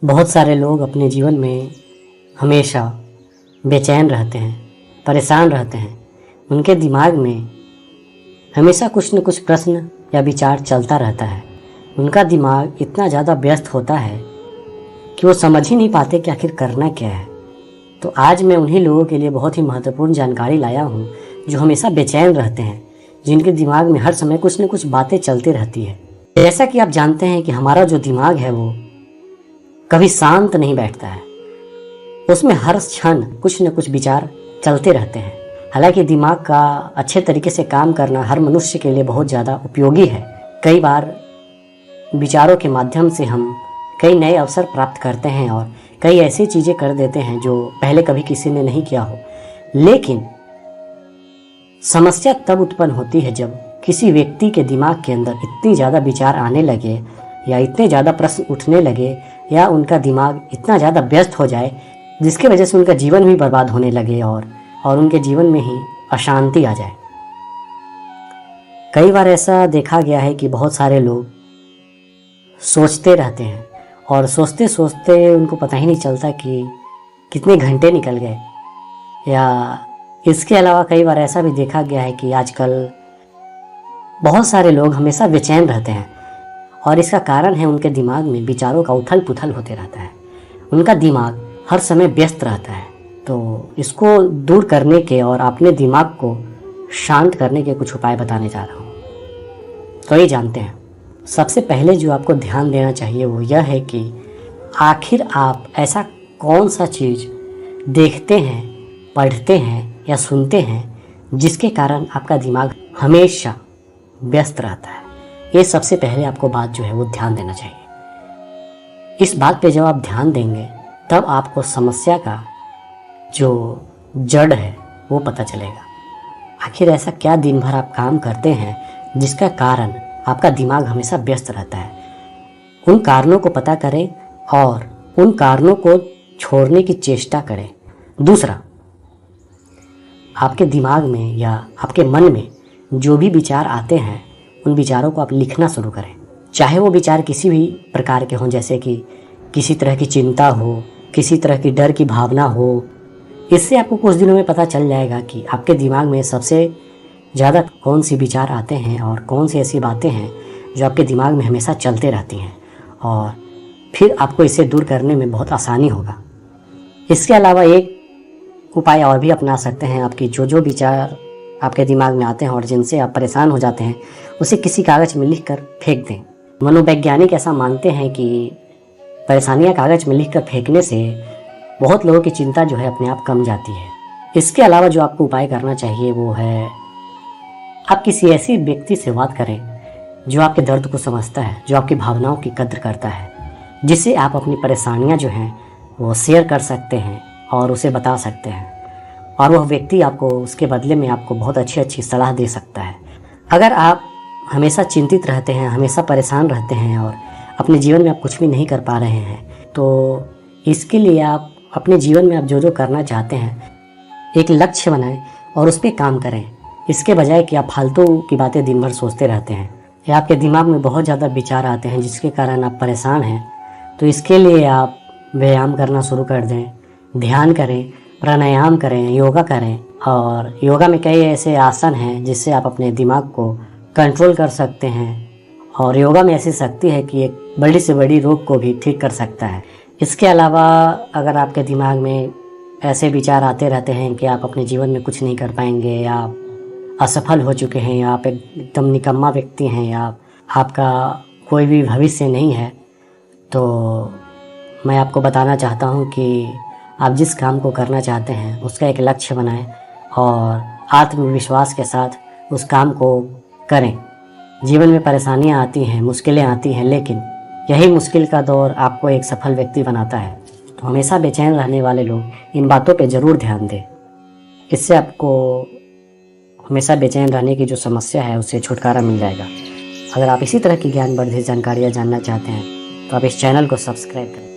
बहुत सारे लोग अपने जीवन में हमेशा बेचैन रहते हैं, परेशान रहते हैं। उनके दिमाग में हमेशा कुछ न कुछ प्रश्न या विचार चलता रहता है। उनका दिमाग इतना ज़्यादा व्यस्त होता है कि वो समझ ही नहीं पाते कि आखिर करना क्या है। तो आज मैं उन्हीं लोगों के लिए बहुत ही महत्वपूर्ण जानकारी लाया हूँ जो हमेशा बेचैन रहते हैं, जिनके दिमाग में हर समय कुछ न कुछ बातें चलती रहती है। जैसा कि आप जानते हैं कि हमारा जो दिमाग है वो कभी शांत नहीं बैठता है, उसमें हर क्षण कुछ न कुछ विचार चलते रहते हैं। हालांकि दिमाग का अच्छे तरीके से काम करना हर मनुष्य के लिए बहुत ज़्यादा उपयोगी है। कई बार विचारों के माध्यम से हम कई नए अवसर प्राप्त करते हैं और कई ऐसी चीज़ें कर देते हैं जो पहले कभी किसी ने नहीं किया हो। लेकिन समस्या तब उत्पन्न होती है जब किसी व्यक्ति के दिमाग के अंदर इतनी ज़्यादा विचार आने लगे या इतने ज़्यादा प्रश्न उठने लगे या उनका दिमाग इतना ज़्यादा व्यस्त हो जाए जिसकी वजह से उनका जीवन भी बर्बाद होने लगे और उनके जीवन में ही अशांति आ जाए। कई बार ऐसा देखा गया है कि बहुत सारे लोग सोचते रहते हैं और सोचते सोचते उनको पता ही नहीं चलता कि कितने घंटे निकल गए। या इसके अलावा कई बार ऐसा भी देखा गया है कि आजकल बहुत सारे लोग हमेशा बेचैन रहते हैं और इसका कारण है उनके दिमाग में विचारों का उथल पुथल होते रहता है। उनका दिमाग हर समय व्यस्त रहता है। तो इसको दूर करने के और अपने दिमाग को शांत करने के कुछ उपाय बताने जा रहा हूँ। तो ये जानते हैं, सबसे पहले जो आपको ध्यान देना चाहिए वो यह है कि आखिर आप ऐसा कौन सा चीज़ देखते हैं, पढ़ते हैं या सुनते हैं जिसके कारण आपका दिमाग हमेशा व्यस्त रहता है। ये सबसे पहले आपको बात जो है वो ध्यान देना चाहिए। इस बात पे जब आप ध्यान देंगे तब आपको समस्या का जो जड़ है वो पता चलेगा। आखिर ऐसा क्या दिन भर आप काम करते हैं जिसका कारण आपका दिमाग हमेशा व्यस्त रहता है। उन कारणों को पता करें और उन कारणों को छोड़ने की चेष्टा करें। दूसरा, आपके दिमाग में या आपके मन में जो भी विचार आते हैं उन विचारों को आप लिखना शुरू करें। चाहे वो विचार किसी भी प्रकार के हों, जैसे कि किसी तरह की चिंता हो, किसी तरह की डर की भावना हो। इससे आपको कुछ दिनों में पता चल जाएगा कि आपके दिमाग में सबसे ज़्यादा कौन सी विचार आते हैं और कौन सी ऐसी बातें हैं जो आपके दिमाग में हमेशा चलते रहती हैं, और फिर आपको इसे दूर करने में बहुत आसानी होगा। इसके अलावा एक उपाय और भी अपना सकते हैं। आपकी जो विचार आपके दिमाग में आते हैं और जिनसे आप परेशान हो जाते हैं उसे किसी कागज़ में लिख कर फेंक दें। मनोवैज्ञानिक ऐसा मानते हैं कि परेशानियां कागज़ में लिख कर फेंकने से बहुत लोगों की चिंता जो है अपने आप कम जाती है। इसके अलावा जो आपको उपाय करना चाहिए वो है, आप किसी ऐसी व्यक्ति से बात करें जो आपके दर्द को समझता है, जो आपकी भावनाओं की कद्र करता है, जिससे आप अपनी परेशानियां जो हैं वो शेयर कर सकते हैं और उसे बता सकते हैं, और वह व्यक्ति आपको उसके बदले में आपको बहुत अच्छी सलाह दे सकता है। अगर आप हमेशा चिंतित रहते हैं, हमेशा परेशान रहते हैं और अपने जीवन में आप कुछ भी नहीं कर पा रहे हैं, तो इसके लिए आप अपने जीवन में आप जो करना चाहते हैं एक लक्ष्य बनाएं और उस पर काम करें। इसके बजाय कि आप फालतू की बातें दिन भर सोचते रहते हैं या आपके दिमाग में बहुत ज़्यादा विचार आते हैं जिसके कारण आप परेशान हैं, तो इसके लिए आप व्यायाम करना शुरू कर दें, ध्यान करें, प्राणायाम करें, योगा करें। और योगा में कई ऐसे आसन हैं जिससे आप अपने दिमाग को कंट्रोल कर सकते हैं, और योगा में ऐसी शक्ति है कि एक बड़ी से बड़ी रोग को भी ठीक कर सकता है। इसके अलावा अगर आपके दिमाग में ऐसे विचार आते रहते हैं कि आप अपने जीवन में कुछ नहीं कर पाएंगे, या आप असफल हो चुके हैं, या आप एकदम निकम्मा व्यक्ति हैं, या आपका कोई भी भविष्य नहीं है, तो मैं आपको बताना चाहता हूँ कि आप जिस काम को करना चाहते हैं उसका एक लक्ष्य बनाएं और आत्मविश्वास के साथ उस काम को करें। जीवन में परेशानियां आती हैं, मुश्किलें आती हैं, लेकिन यही मुश्किल का दौर आपको एक सफल व्यक्ति बनाता है। तो हमेशा बेचैन रहने वाले लोग इन बातों पे ज़रूर ध्यान दें। इससे आपको हमेशा बेचैन रहने की जो समस्या है उससे छुटकारा मिल जाएगा। अगर आप इसी तरह की ज्ञानवर्धक जानकारियाँ जानना चाहते हैं तो आप इस चैनल को सब्सक्राइब करें।